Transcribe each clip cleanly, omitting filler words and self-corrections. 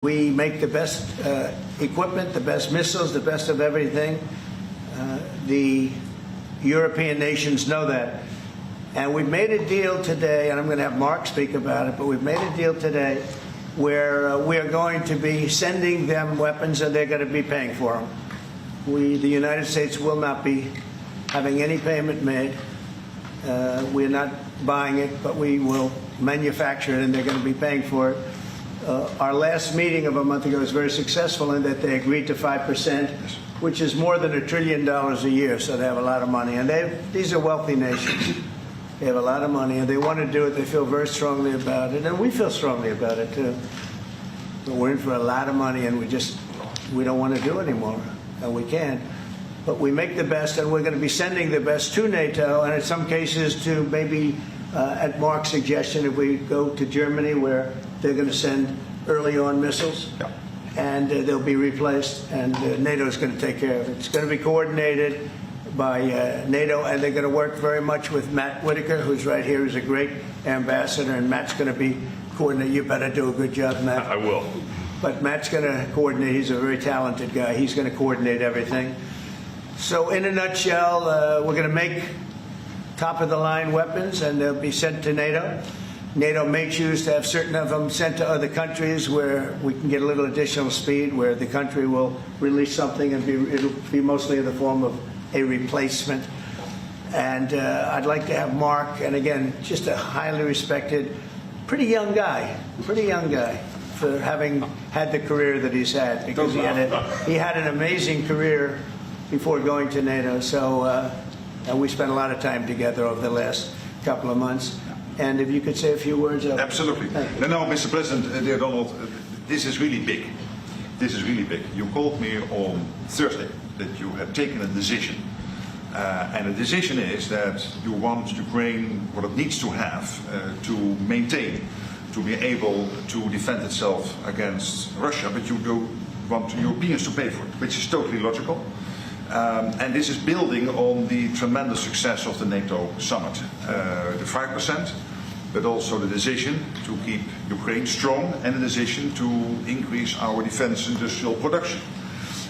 We make the best equipment, the best missiles, the best of everything. The European nations know that. And we've made a deal today, and I'm going to have Mark speak about it, but we've made a deal today where we are going to be sending them weapons and they're going to be paying for them. The United States will not be having any payment made. We're not buying it, but we will manufacture it and they're going to be paying for it. Our last meeting of a month ago was very successful in that they agreed to 5%, which is more than $1 trillion a year, so they have a lot of money. And these are wealthy nations. They have a lot of money, and they want to do it. They feel very strongly about it, and we feel strongly about it, too. But we're in for a lot of money, and we don't want to do it anymore, and we can't. But we make the best, and we're going to be sending the best to NATO, and in some cases to maybe, at Mark's suggestion, if we go to Germany, where they're going to send early on missiles, and they'll be replaced, and NATO is going to take care of it. It's going to be coordinated by NATO, and they're going to work very much with Matt Whitaker, who's right here, who's a great ambassador, and Matt's going to be coordinating. You better do a good job, Matt. I will. But Matt's going to coordinate. He's a very talented guy. He's going to coordinate everything. So in a nutshell, we're going to make top-of-the-line weapons, and they'll be sent to NATO. NATO may choose to have certain of them sent to other countries where we can get a little additional speed, where the country will release something and it'll be mostly in the form of a replacement. And I'd like to have Mark, and again, just a highly respected, pretty young guy for having had the career that he's had, because he had an amazing career before going to NATO. So and we spent a lot of time together over the last couple of months. And if you could say a few words. Absolutely. No, Mr. President, dear Donald, this is really big. This is really big. You called me on Thursday that you had taken a decision. And the decision is that you want Ukraine, what it needs to have to maintain, to be able to defend itself against Russia, but you don't want Europeans to pay for it, which is totally logical. And this is building on the tremendous success of the NATO summit. The 5%, but also the decision to keep Ukraine strong and the decision to increase our defense industrial production.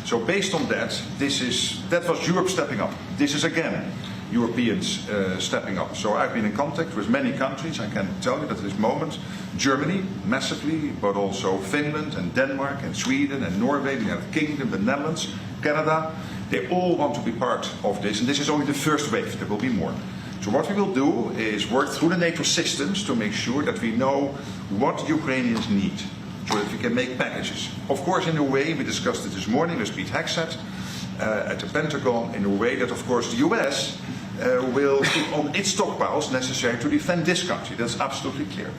So based on that, that was Europe stepping up. This is again Europeans stepping up. So I've been in contact with many countries. I can tell you that at this moment, Germany massively, but also Finland and Denmark and Sweden and Norway, the United Kingdom, the Netherlands, Canada, they all want to be part of this. And this is only the first wave. There will be more. So what we will do is work through the NATO systems to make sure that we know what Ukrainians need, so that we can make packages. Of course, in a way, we discussed it this morning with Pete Hegseth at the Pentagon, in a way that, of course, the US will keep on its stockpiles necessary to defend this country. That's absolutely clear.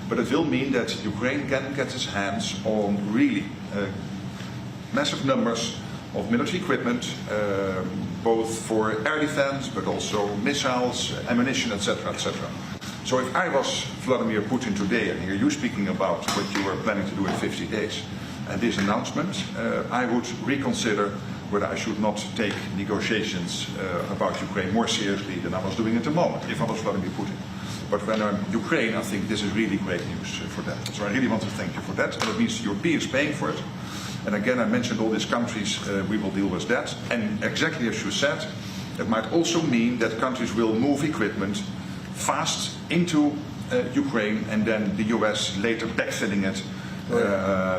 But it will mean that Ukraine can get its hands on really massive numbers of military equipment, both for air defense, but also missiles, ammunition, etc., etc. So if I was Vladimir Putin today and hear you speaking about what you are planning to do in 50 days and this announcement, I would reconsider whether I should not take negotiations about Ukraine more seriously than I was doing at the moment, if I was Vladimir Putin. But when I'm Ukraine, I think this is really great news for that. So I really want to thank you for that. And it means the Europeans paying for it. And again, I mentioned all these countries, we will deal with that. And exactly as you said, it might also mean that countries will move equipment fast into Ukraine and then the US later backfilling it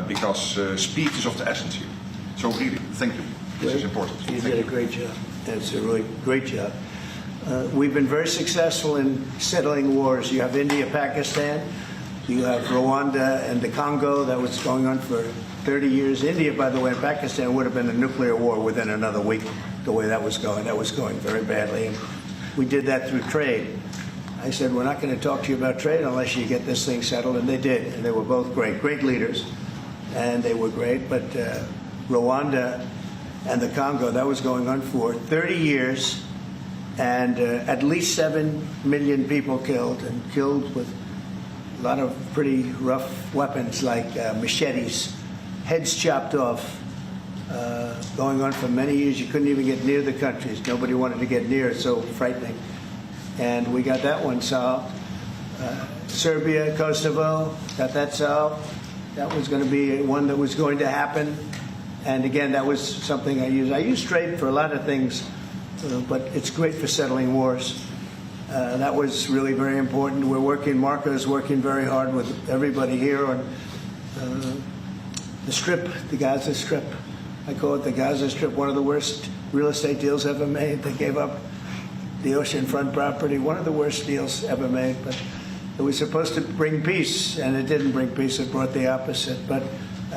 because speed is of the essence here. So really, thank you. This is important. You did a great job. That's a really great job. We've been very successful in settling wars. You have India, Pakistan. You have Rwanda and the Congo. That was going on for 30 years. India, by the way, and Pakistan would have been a nuclear war within another week, the way that was going. That was going very badly. And we did that through trade. I said, we're not going to talk to you about trade unless you get this thing settled. And they did. And they were both great leaders. And they were great. But Rwanda and the Congo, that was going on for 30 years. And at least 7 million people killed, and killed with a lot of pretty rough weapons like machetes, heads chopped off, going on for many years. You couldn't even get near the countries. Nobody wanted to get near. It's so frightening. And we got that one solved. Serbia, Kosovo, got that solved. That was going to be one that was going to happen. And again, that was something I use. I use trade for a lot of things, but it's great for settling wars. That was really very important. Marco is working very hard with everybody here on the Strip, the Gaza Strip. I call it the Gaza Strip, one of the worst real estate deals ever made. They gave up the oceanfront property, one of the worst deals ever made. But it was supposed to bring peace, and it didn't bring peace. It brought the opposite. But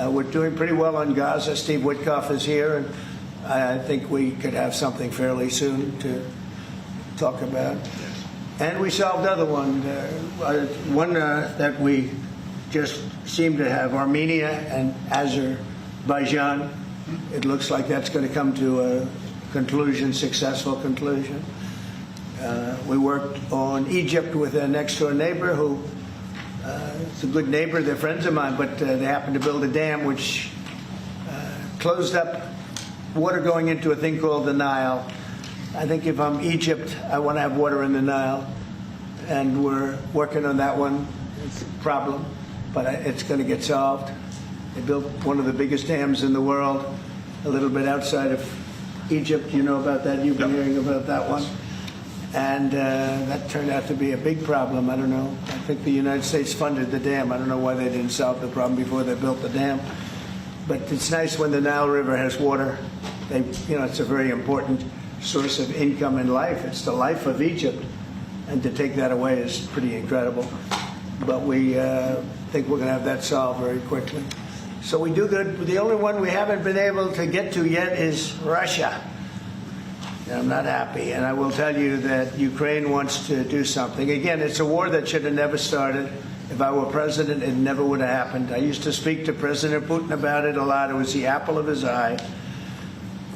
we're doing pretty well on Gaza. Steve Witkoff is here, and I think we could have something fairly soon to talk about. And we solved other one that we just seem to have, Armenia and Azerbaijan. It looks like that's going to come to a conclusion, successful conclusion. We worked on Egypt with a next-door neighbor who is a good neighbor. They're friends of mine, but they happened to build a dam which closed up water going into a thing called the Nile. I think if I'm Egypt, I want to have water in the Nile, and we're working on that one. It's a problem, but it's going to get solved. They built one of the biggest dams in the world, a little bit outside of Egypt. You know about that? You've been hearing about that one. And that turned out to be a big problem. I don't know. I think the United States funded the dam. I don't know why they didn't solve the problem before they built the dam. But it's nice when the Nile River has water. It's a very important source of income and life. It's the life of Egypt. And to take that away is pretty incredible. But we think we're going to have that solved very quickly. So we do good. The only one we haven't been able to get to yet is Russia. And I'm not happy. And I will tell you that Ukraine wants to do something. Again, it's a war that should have never started. If I were president, it never would have happened. I used to speak to President Putin about it a lot. It was the apple of his eye.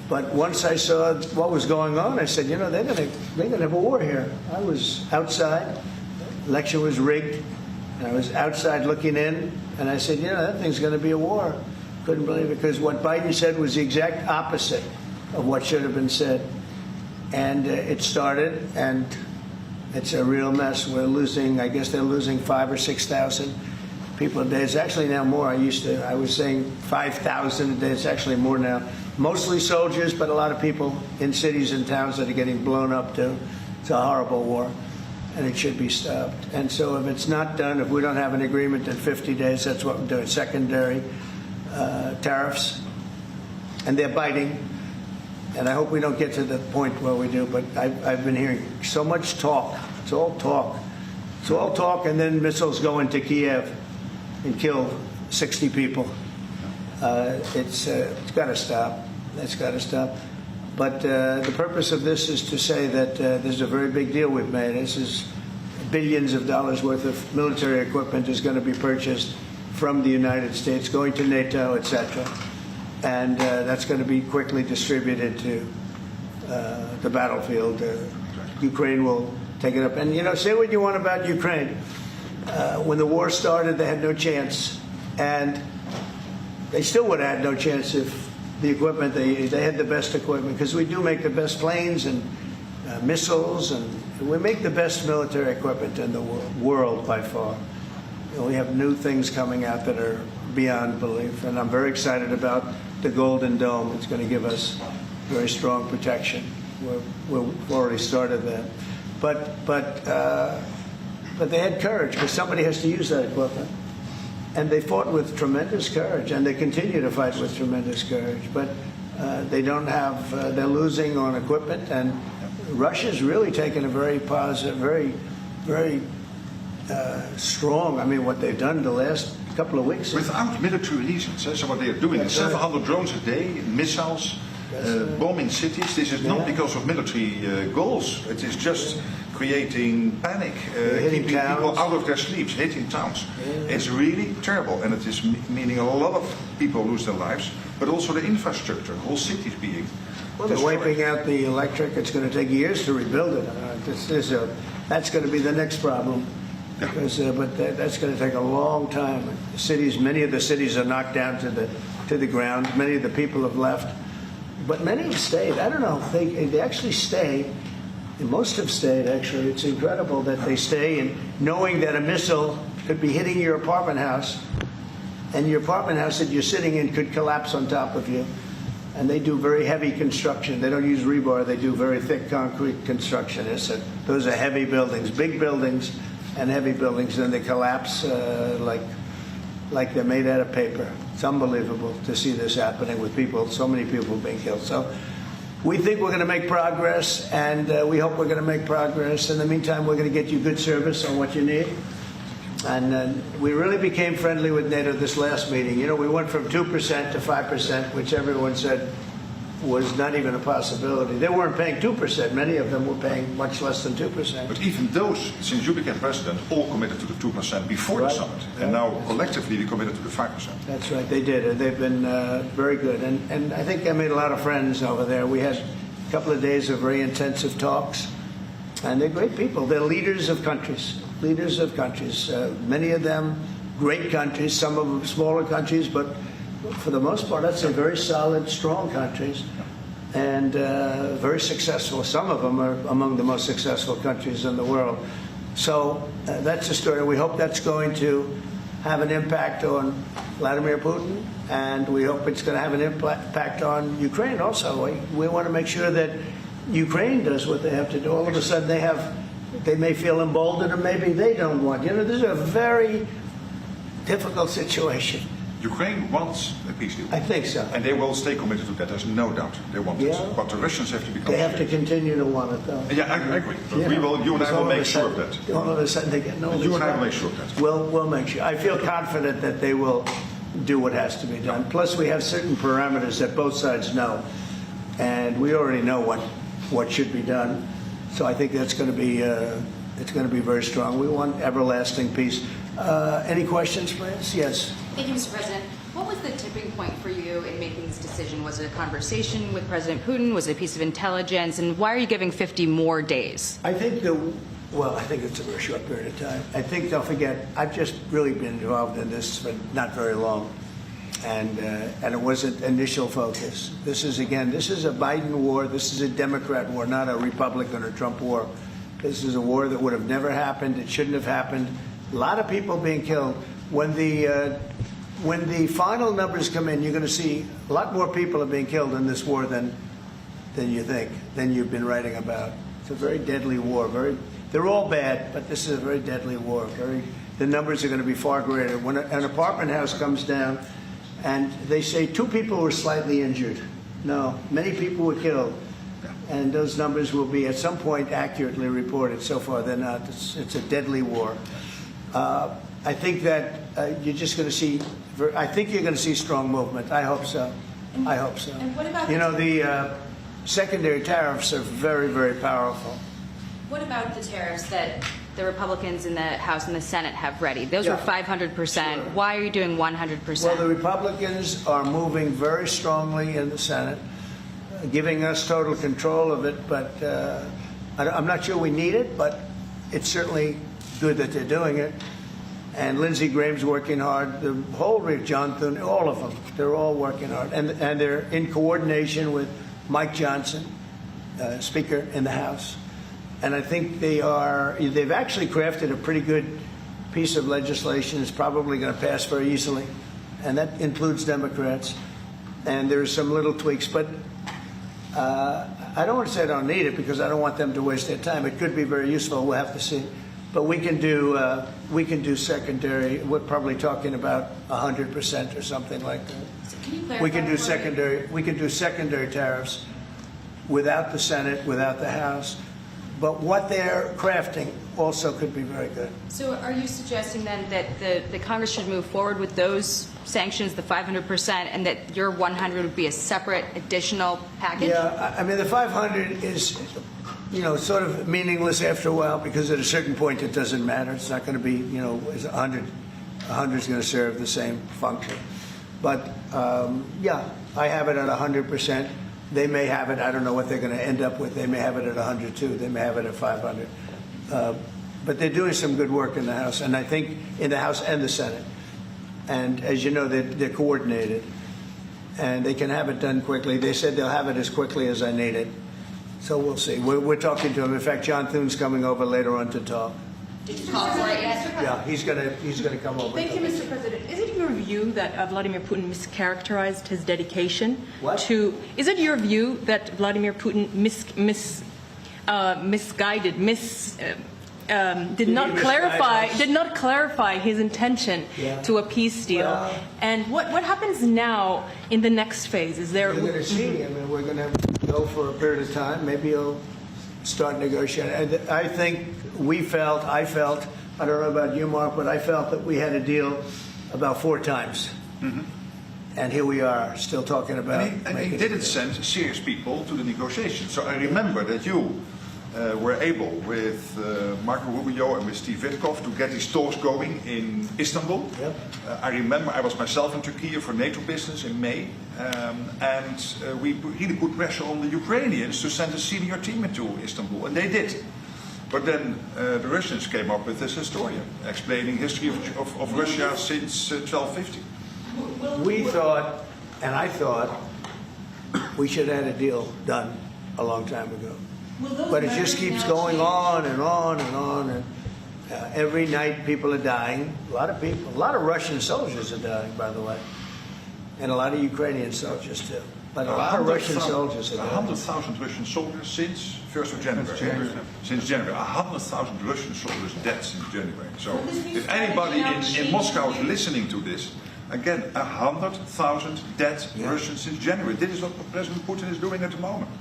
But once I saw what was going on, I said, they're going to have a war here. I was outside. Election was rigged. And I was outside looking in. And I said, that thing's going to be a war. Couldn't believe it, because what Biden said was the exact opposite of what should have been said. And it started, and it's a real mess. We're losing, I guess they're losing 5,000 or 6,000 people a day. It's actually now more. I was saying 5,000 a day. It's actually more now. Mostly soldiers, but a lot of people in cities and towns that are getting blown up too. It's a horrible war, and it should be stopped. And so if it's not done, if we don't have an agreement in 50 days, that's what we're doing. Secondary tariffs, and they're biting. And I hope we don't get to the point where we do, but I've been hearing so much talk. It's all talk. It's all talk, and then missiles go into Kiev and kill 60 people. It's got to stop. It's got to stop. But the purpose of this is to say that this is a very big deal we've made. This is billions of dollars worth of military equipment is going to be purchased from the United States, going to NATO, etc. And that's going to be quickly distributed to the battlefield. Ukraine will take it up. And, say what you want about Ukraine. When the war started, they had no chance. And they still would have had no chance if the equipment, they had the best equipment. Because we do make the best planes and missiles, and we make the best military equipment in the world by far. We have new things coming out that are beyond belief. And I'm very excited about the Golden Dome. It's going to give us very strong protection. We've already started that. But they had courage, because somebody has to use that equipment. And they fought with tremendous courage, and they continue to fight with tremendous courage. But they don't have, they're losing on equipment, and Russia's really taken a very positive, very strong, what they've done the last couple of weeks. Without military reasons. So what they are doing is 700 drones a day, missiles, bombing cities. This is not because of military goals. It is just creating panic, keeping people out of their sleeps, hitting towns. Yeah. It's really terrible, and it is meaning a lot of people lose their lives, but also the infrastructure, whole cities being they're wiping out the electric. It's going to take years to rebuild it. That's going to be the next problem. Because, but that's going to take a long time. Many of the cities are knocked down to the ground. Many of the people have left, but many have stayed. I don't know. They actually stay. Most have stayed. Actually, it's incredible that they stay, and knowing that a missile could be hitting your apartment house and your apartment house that you're sitting in could collapse on top of you. And they do very heavy construction. They don't use rebar. They do very thick concrete construction. Those are heavy buildings, big buildings and heavy buildings, and they collapse like they're made out of paper. It's unbelievable to see this happening with people, so many people being killed. So we think we're going to make progress, and we hope we're going to make progress. In the meantime, we're going to get you good service on what you need. And we really became friendly with NATO this last meeting. You know, we went from 2% to 5%, which everyone said was not even a possibility. They weren't paying 2%. Many of them were paying much less than 2%. But even those, since you became president, all committed to the 2% before the summit. And now collectively we committed to the 5%. That's right, they did. And they've been very good. And I think I made a lot of friends over there. We had a couple of days of very intensive talks. And they're great people. They're leaders of countries. Leaders of countries. Many of them great countries, some of them smaller countries, but for the most part, I'd say very solid, strong countries, and very successful. Some of them are among the most successful countries in the world. So that's the story. We hope that's going to have an impact on Vladimir Putin, and we hope it's going to have an impact on Ukraine also. We want to make sure that Ukraine does what they have to do. All of a sudden they may feel emboldened, or maybe they don't want. You know, this is a very difficult situation. Ukraine wants a peace deal. I think so. And they will stay committed to that, there's no doubt. They want it. But the Russians have to become They have to continue to want it, though. Yeah, I agree. But you and I will make sure of that. All of a sudden they get no. You and I will make sure of that. We'll make sure. I feel confident that they will do what has to be done. Plus, we have certain parameters that both sides know, and we already know what should be done. So I think that's going to be it's going to be very strong. We want everlasting peace. Any questions, please? Yes. Thank you, Mr. President. What was the tipping point for you in making this decision? Was it a conversation with President Putin? Was it a piece of intelligence? And why are you giving 50 more days? I think I think it's a very short period of time. I think, don't forget, I've just really been involved in this for not very long. And it wasn't initial focus. This is a Biden war. This is a Democrat war, not a Republican or Trump war. This is a war that would have never happened. It shouldn't have happened. A lot of people being killed. When the final numbers come in, you're going to see a lot more people are being killed in this war than you think, than you've been writing about. It's a very deadly war. They're all bad, but this is a very deadly war. The numbers are going to be far greater. When an apartment house comes down, and they say 2 people were slightly injured. No, many people were killed. And those numbers will be at some point accurately reported. So far, they're not. It's a deadly war. I think that you're just going to see. I think you're going to see strong movement. I hope so. I hope so. And what about the secondary tariffs are very, very powerful. What about the tariffs that the Republicans in the House and the Senate have ready? Those were 500%. Sure. Why are you doing 100%? Well, the Republicans are moving very strongly in the Senate, giving us total control of it. But I'm not sure we need it, but it's certainly good that they're doing it. And Lindsey Graham's working hard. The whole John Thune, all of them, they're all working hard. And they're in coordination with Mike Johnson, Speaker in the House. And I think they've actually crafted a pretty good piece of legislation. It's probably going to pass very easily. And that includes Democrats. And there's some little tweaks. But I don't want to say I don't need it because I don't want them to waste their time. It could be very useful. We'll have to see. But we can do secondary. We're probably talking about 100% or something like that. So can you clarify We can do secondary tariffs without the Senate, without the House. But what they're crafting also could be very good. So are you suggesting then that the Congress should move forward with those sanctions, the 500%, and that your 100 would be a separate additional package? Yeah, I mean, the 500 is, sort of meaningless after a while because at a certain point it doesn't matter. It's not going to be, 100. 100 is going to serve the same function. But, I have it at 100%. They may have it, I don't know what they're going to end up with. They may have it at 100 too. They may have it at 500. But they're doing some good work in the House, and I think in the House and the Senate. And as you know, they're coordinated, and they can have it done quickly. They said they'll have it as quickly as I need it. So we'll see. We're talking to them. In fact, John Thune's coming over later on to talk. Did you call for it yet? Yeah, he's gonna come over. Thank you, Mr. President. Is it your view that Vladimir Putin mischaracterized his dedication What? to? Is it your view that Vladimir Putin did not clarify his intention Yeah. to a peace deal? Well- And what happens now in the next phase? Is there? We're going to see. I mean, we're going to go for a period of time. Maybe he'll start negotiating. I think I felt, I don't know about you, Mark, but I felt that we had a deal about 4 times. And here we are, still talking about And he making didn't it. send serious people to the negotiations. So I remember that you were able, with Marco Rubio and with Steve Witkoff, to get these talks going in Istanbul. Yep. I remember I was myself in Turkey for NATO business in May, and we really put pressure on the Ukrainians to send a senior team into Istanbul, and they did. But then the Russians came up with this historian explaining history of Russia since 1250. We thought, and I thought, we should have had a deal done a long time ago. But it just keeps going on and on and on. And every night people are dying. A lot of people, a lot of Russian soldiers are dying, by the way. And a lot of Ukrainian soldiers too. But a lot of Russian soldiers are dying. 100,000 Russian soldiers since 1st of January. Since January. 100,000 Russian soldiers dead since January. So if anybody in Moscow is listening to this, again, 100,000 dead Russians since January. This is what President Putin is doing at the moment.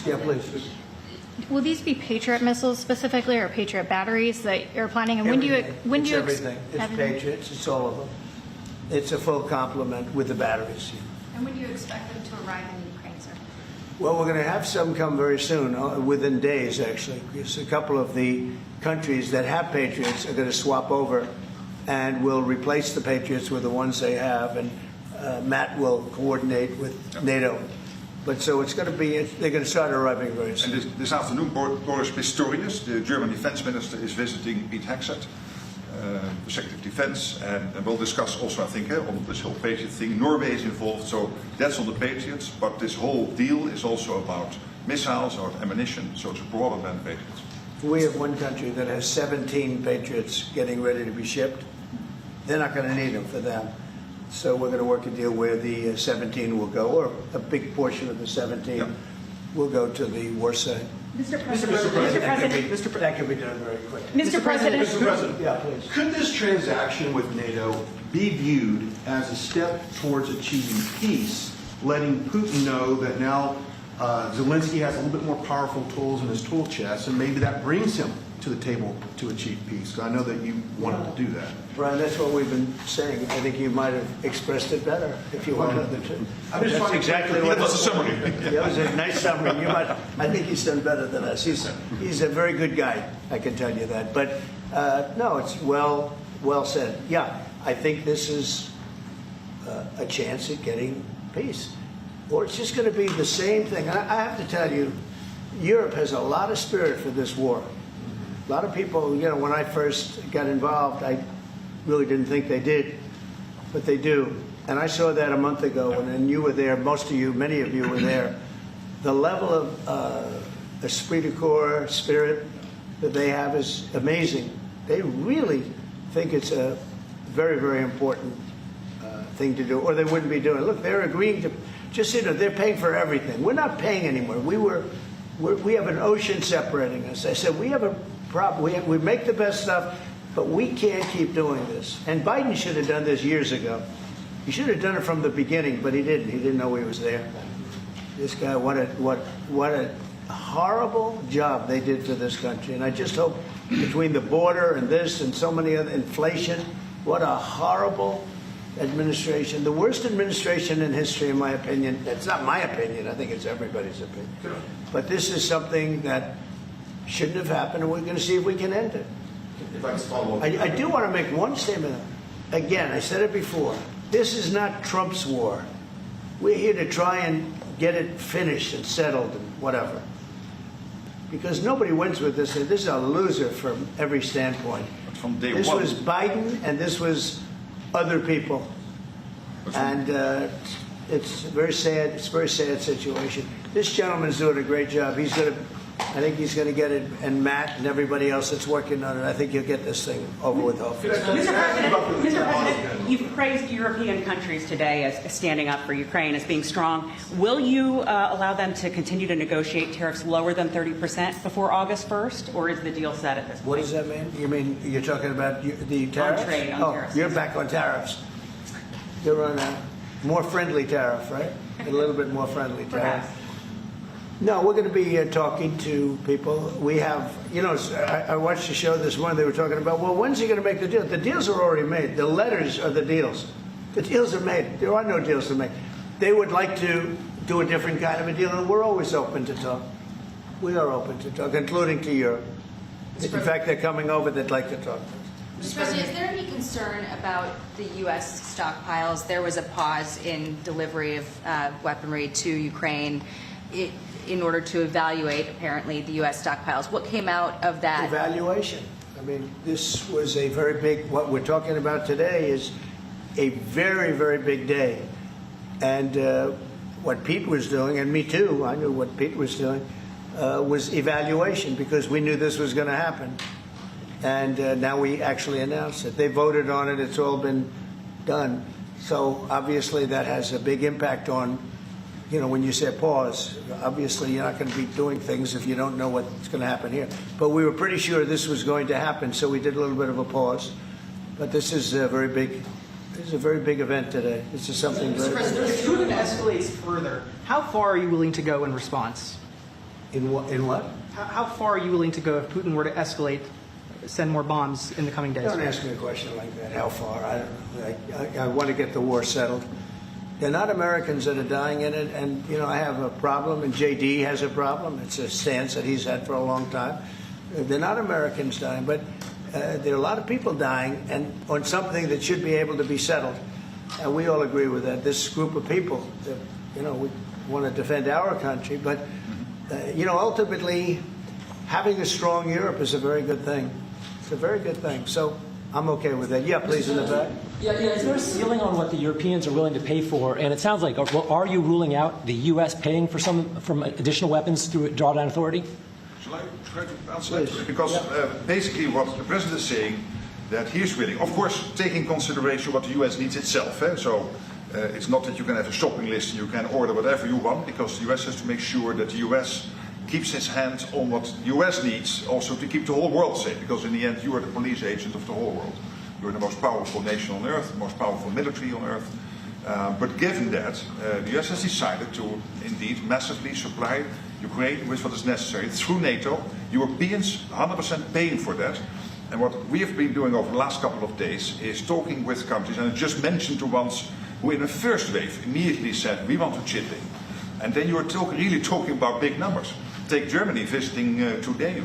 Yeah, please. Will these be Patriot missiles specifically, or Patriot batteries that you're planning? And Everything. when do you everything. It's everything? Patriots. It's all of them. It's a full complement with the batteries. And when do you expect them to arrive in Ukraine, sir? Well, we're going to have some come very soon, within days, actually. Because a couple of the countries that have Patriots are going to swap over and will replace the Patriots with the ones they have. And Matt will coordinate with NATO. But so it's going to be, they're going to start arriving very And soon. this afternoon, Boris Pistorius, the German defense minister, is visiting Pete Hegseth, the Secretary of Defense, and we'll discuss also, I think, on this whole Patriot thing. Norway is involved, so that's on the Patriots, but this whole deal is also about missiles or ammunition, so it's broader than Patriots. We have one country that has 17 Patriots getting ready to be shipped. They're not going to need them for them. So we're going to work a deal where the 17 will go, or a big portion of the 17 will go to the war side. Mr. President. That can be done very quickly. Mr. President. Mr. President, Yeah, please. could this transaction with NATO be viewed as a step towards achieving peace, letting Putin know that now Zelensky has a little bit more powerful tools in his tool chest, and maybe that brings him to the table to achieve peace? 'Cause I know that you wanted to do that. Brian, that's what we've been saying. I think you might have expressed it better if you wanted to. I'm just That's trying to- exactly what. That was a summary. That was a nice summary. I think he's done better than us. He's a very good guy, I can tell you that. But no, it's well said. Yeah, I think this is a chance at getting peace. Or it's just going to be the same thing. I have to tell you, Europe has a lot of spirit for this war. A lot of people, when I first got involved, I really didn't think they did, but they do. And I saw that a month ago, and you were there, most of you, many of you were there. The level of esprit de corps, spirit that they have is amazing. They really think it's a very, very important thing to do, or they wouldn't be doing it. Look, they're agreeing to, they're paying for everything. We're not paying anymore. We have an ocean separating us. I said, we have a problem. We make the best stuff, but we can't keep doing this. And Biden should have done this years ago. He should have done it from the beginning, but he didn't. He didn't know he was there. This guy, what a horrible job they did for this country. And I just hope between the border and this and so many other inflation, what a horrible administration. The worst administration in history, in my opinion. It's not my opinion. I think it's everybody's opinion. But this is something that shouldn't have happened, and we're going to see if we can end it. If I can follow up. I do want to make one statement. Again, I said it before. This is not Trump's war. We're here to try and get it finished and settled and whatever. Because nobody wins with this. This is a loser from every standpoint. From day This one. was Biden, and this was other people. And it's very sad. It's a very sad situation. This gentleman's doing a great job. He's going to, I think he's going to get it, and Matt and everybody else that's working on it, I think you'll get this thing over with hopefully. Mr. President, you've praised European countries today as standing up for Ukraine, as being strong. Will you allow them to continue to negotiate tariffs lower than 30% before August 1st, or is the deal set at this point? What does that mean? You mean you're talking about the tariffs? On trade, on tariffs. You're back on tariffs. You're on a more friendly tariff, right? A little bit more friendly tariff. Perhaps. No, we're going to be talking to people. We have, I watched the show this morning. They were talking about, well, when's he going to make the deal? The deals are already made. The letters are the deals. The deals are made. There are no deals to make. They would like to do a different kind of a deal, and we're always open to talk. We are open to talk, including to Europe. In fact, they're coming over. They'd like to talk to us. Mr. President, is there any concern about the U.S. stockpiles? There was a pause in delivery of weaponry to Ukraine in order to evaluate, apparently, the U.S. stockpiles. What came out of that? Evaluation. I mean, this was a very big, what we're talking about today is a very, very big day. And what Pete was doing, and me too, I knew what Pete was doing, was evaluation, because we knew this was going to happen. And now we actually announced it. They voted on it. It's all been done. So obviously that has a big impact on, when you say pause, obviously you're not going to be doing things if you don't know what's going to happen here. But we were pretty sure this was going to happen, so we did a little bit of a pause. But this is a very big, event today. This is something Mr. President, if Putin escalates further, how far are you willing to go in response? In what? How far are you willing to go if Putin were to escalate, send more bombs in the coming days? Don't ask me a question like that. How far? I want to get the war settled. They're not Americans that are dying in it, and I have a problem, and JD has a problem. It's a stance that he's had for a long time. They're not Americans dying, but there are a lot of people dying, and on something that should be able to be settled. And we all agree with that. This group of people, we want to defend our country, but ultimately, having a strong Europe is a very good thing. It's a very good thing. So I'm okay with that. Yeah, please, in the back. Yeah. Is there a ceiling on what the Europeans are willing to pay for? And it sounds like, are you ruling out the U.S. paying for from additional weapons through drawdown authority? Shall I try to answer that? Because basically what the President is saying, that he is willing, of course, taking consideration what the U.S. needs itself. So it's not that you can have a shopping list and you can order whatever you want, because the U.S. has to make sure that the U.S. keeps its hand on what the U.S. needs also to keep the whole world safe, because in the end you are the police agent of the whole world. You're the most powerful nation on earth, the most powerful military on earth. But given that, the U.S. has decided to indeed massively supply Ukraine with what is necessary through NATO. Europeans 100% paying for that. And what we have been doing over the last couple of days is talking with countries, and I just mentioned the ones who in the first wave immediately said, we want to chip in. And then you're really talking about big numbers. Take Germany visiting today.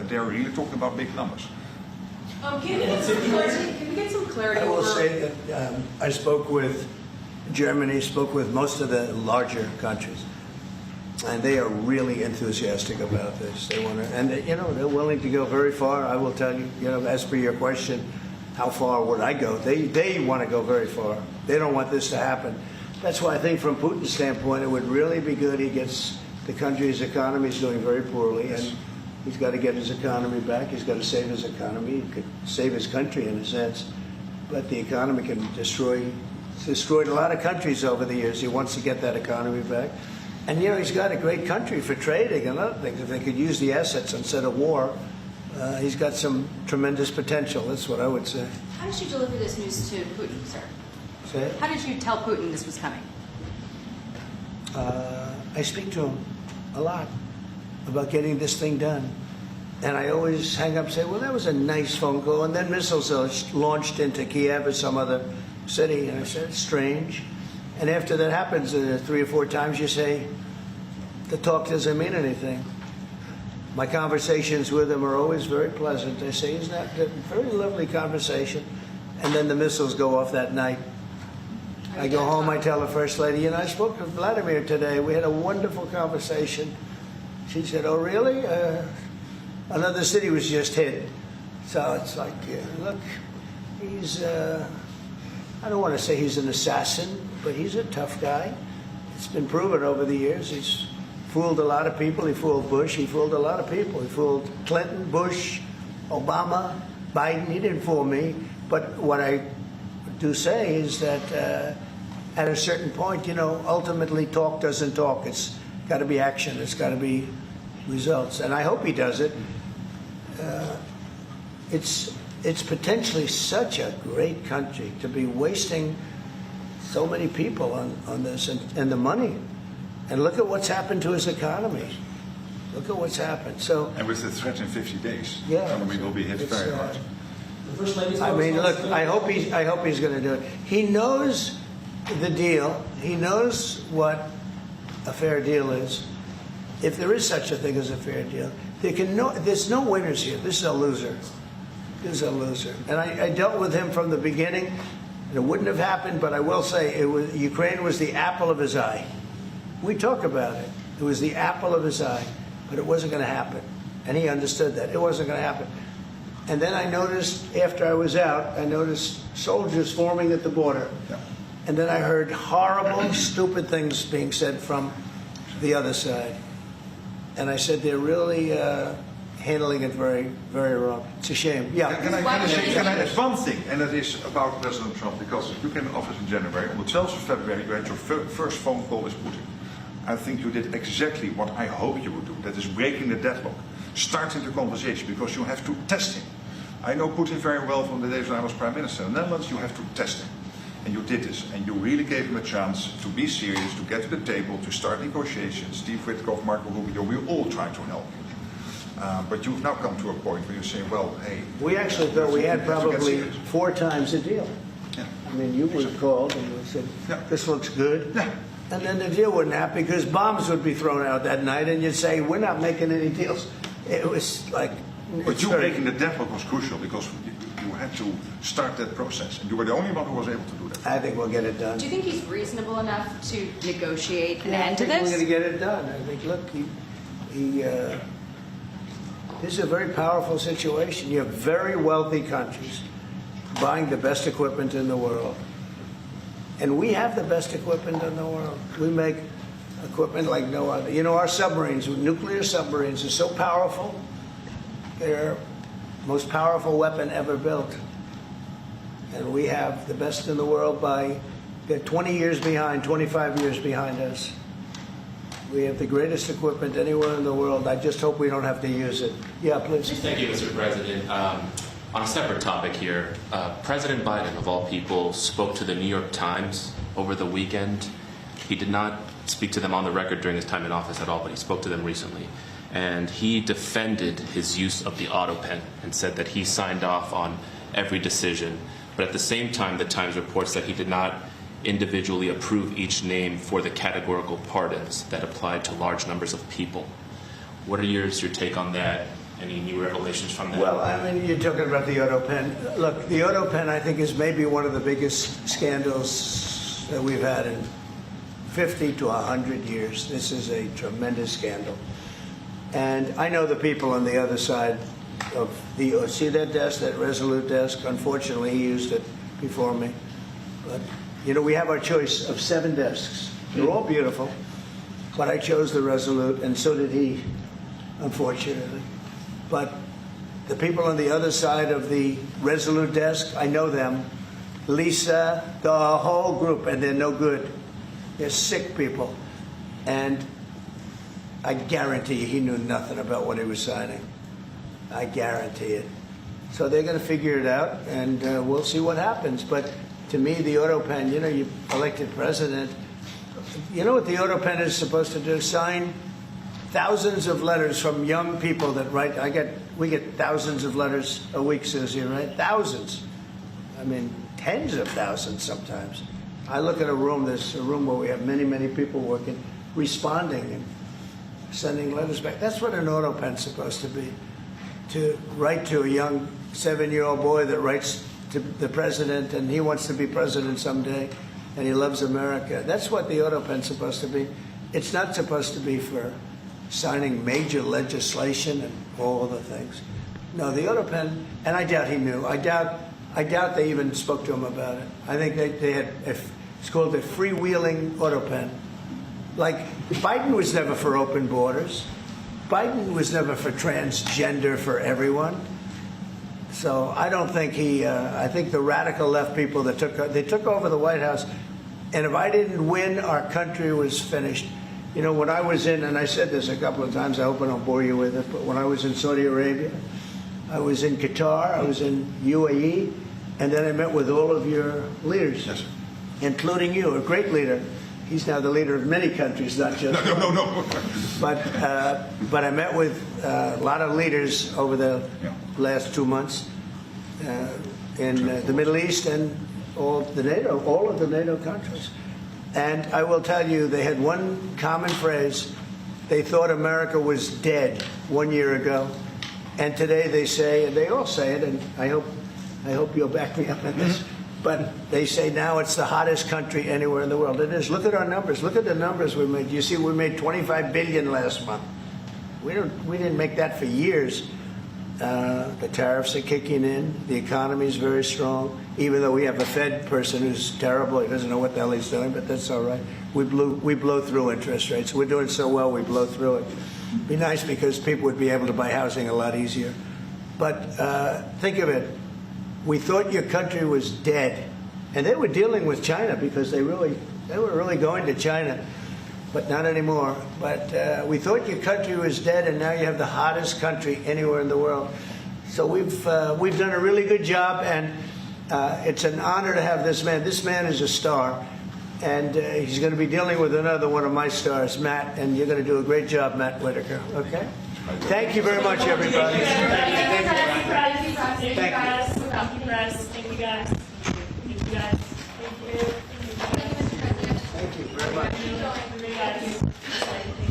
They're really talking about big numbers. Can we get some clarity? I will say that I spoke with Germany, spoke with most of the larger countries, and they are really enthusiastic about this. They want to, and they're willing to go very far. I will tell you, as per your question, how far would I go? They want to go very far. They don't want this to happen. That's why I think from Putin's standpoint, it would really be good. He gets the country's economy is doing very poorly, and he's got to get his economy back. He's got to save his economy. He could save his country in a sense, but the economy can destroyed a lot of countries over the years. He wants to get that economy back. And, he's got a great country for trading and other things. If they could use the assets instead of war, he's got some tremendous potential. That's what I would say. How did you deliver this news to Putin, sir? Say it? How did you tell Putin this was coming? I speak to him a lot about getting this thing done. And I always hang up and say, well, that was a nice phone call. And then missiles are launched into Kiev or some other city. And I said, it's strange. And after that happens 3 or 4 times, you say, the talk doesn't mean anything. My conversations with him are always very pleasant. I say, isn't that a very lovely conversation? And then the missiles go off that night. I go home, I tell the First Lady, I spoke to Vladimir today. We had a wonderful conversation. She said, oh, really? Another city was just hit. So it's like, look, he's, I don't want to say he's an assassin, but he's a tough guy. It's been proven over the years. He's fooled a lot of people. He fooled Bush. He fooled a lot of people. He fooled Clinton, Bush, Obama, Biden. He didn't fool me. But what I do say is that at a certain point, ultimately talk doesn't talk. It's got to be action. It's got to be results. And I hope he does it. It's potentially such a great country to be wasting so many people on this and the money. And look at what's happened to his economy. Look at what's happened. So, And with the threat in 50 days, Yeah, economy will be hit it's, very hard. The First Lady's I mean, look, I hope he's going to do it. He knows the deal. He knows what a fair deal is. If there is such a thing as a fair deal, there's no winners here. This is a loser. This is a loser. And I dealt with him from the beginning. It wouldn't have happened, but I will say Ukraine was the apple of his eye. We talk about it. It was the apple of his eye, but it wasn't going to happen. And he understood that. It wasn't going to happen. And then I noticed, after I was out, I noticed soldiers forming at the border. Yeah. And then I heard horrible, stupid things being said from the other side. And I said, they're really handling it very, very wrong. It's a shame. Yeah. Can I add one thing, and that is about President Trump, because you came in office in January. On the 12th of February, you had your first phone call with Putin. I think you did exactly what I hope you would do. That is breaking the deadlock, starting the conversation, because you have to test him. I know Putin very well from the days when I was Prime Minister in the Netherlands. You have to test him. And you did this, and you really gave him a chance to be serious, to get to the table, to start negotiations. Steve Witkoff, Marco Rubio, we all try to help you. But you've now come to a point where you say, well, hey... We actually thought we had probably 4 times the deal. Yeah. I mean, you would have called and you said, Yeah. this looks good. Yeah. And then the deal wouldn't happen because bombs would be thrown out that night and you'd say, we're not making any deals. It was like... But you breaking the deadlock was crucial because you had to start that process. And you were the only one who was able to do that. I think we'll get it done. Do you think he's reasonable enough to negotiate an I end to think we're this? going to get it done. I think, look, this is a very powerful situation. You have very wealthy countries buying the best equipment in the world. And we have the best equipment in the world. We make equipment like no other. Our submarines, nuclear submarines, are so powerful. They're the most powerful weapon ever built. And we have the best in the world they're 20 years behind, 25 years behind us. We have the greatest equipment anywhere in the world. I just hope we don't have to use it. Yeah, please. Thank you, Mr. President. On a separate topic here, President Biden, of all people, spoke to the New York Times over the weekend. He did not speak to them on the record during his time in office at all, but he spoke to them recently. And he defended his use of the auto pen and said that he signed off on every decision. But at the same time, the Times reports that he did not individually approve each name for the categorical pardons that applied to large numbers of people. What are your take on that? Any new revelations from that? Well, I mean, you're talking about the auto pen. Look, the auto pen, I think, is maybe one of the biggest scandals that we've had in 50 to 100 years. This is a tremendous scandal. And I know the people on the other side of see that desk, that Resolute desk? Unfortunately, he used it before me. But, we have our choice of 7 desks. They're all beautiful. But I chose the Resolute, and so did he, unfortunately. But the people on the other side of the Resolute desk, I know them. Lisa, the whole group, and they're no good. They're sick people. And I guarantee you he knew nothing about what he was signing. I guarantee it. So they're going to figure it out, and we'll see what happens. But to me, the auto pen, you elected president. You know what the auto pen is supposed to do? Sign thousands of letters from young people that write. We get thousands of letters a week, Susie, right? Thousands. I mean, tens of thousands sometimes. I look at there's a room where we have many, many people working, responding and sending letters back. That's what an auto pen's supposed to be. To write to a young 7-year-old boy that writes to the president and he wants to be president someday and he loves America. That's what the auto pen's supposed to be. It's not supposed to be for signing major legislation and all the things. No, the auto pen, and I doubt he knew. I doubt they even spoke to him about it. I think they had, it's called a freewheeling auto pen. Like, Biden was never for open borders. Biden was never for transgender for everyone. So I don't think I think the radical left people that took over the White House, and if I didn't win, our country was finished. You know, when I was in, and I said this a couple of times, I hope I don't bore you with it, but when I was in Saudi Arabia, I was in Qatar, I was in UAE, and then I met with all of your leaders, Yes, sir. including you, a great leader. He's now the leader of many countries, not just No. But I met with a lot of leaders over the last 2 months in the Middle East and all of the NATO countries. And I will tell you, they had one common phrase. They thought America was dead 1 year ago. And today they say, and they all say it, and I hope you'll back me up on this, but they say now it's the hottest country anywhere in the world. It is. Look at our numbers. Look at the numbers we made. You see, we made $25 billion last month. We didn't make that for years. The tariffs are kicking in. The economy is very strong, even though we have a Fed person who's terrible. He doesn't know what the hell he's doing, but that's all right. We blow through interest rates. We're doing so well, we blow through it. Be nice because people would be able to buy housing a lot easier. But think of it. We thought your country was dead, and they were dealing with China because they were really going to China, but not anymore. But we thought your country was dead, and now you have the hottest country anywhere in the world. So we've done a really good job, and it's an honor to have this man. This man is a star, and he's going to be dealing with another one of my stars, Matt, and you're going to do a great job, Matt Whitaker. Okay? Thank you very much, everybody. Thank you, guys. Thank you, guys. Thank you, guys. Thank you, guys. Thank you. Thank you very much. Thank you, guys.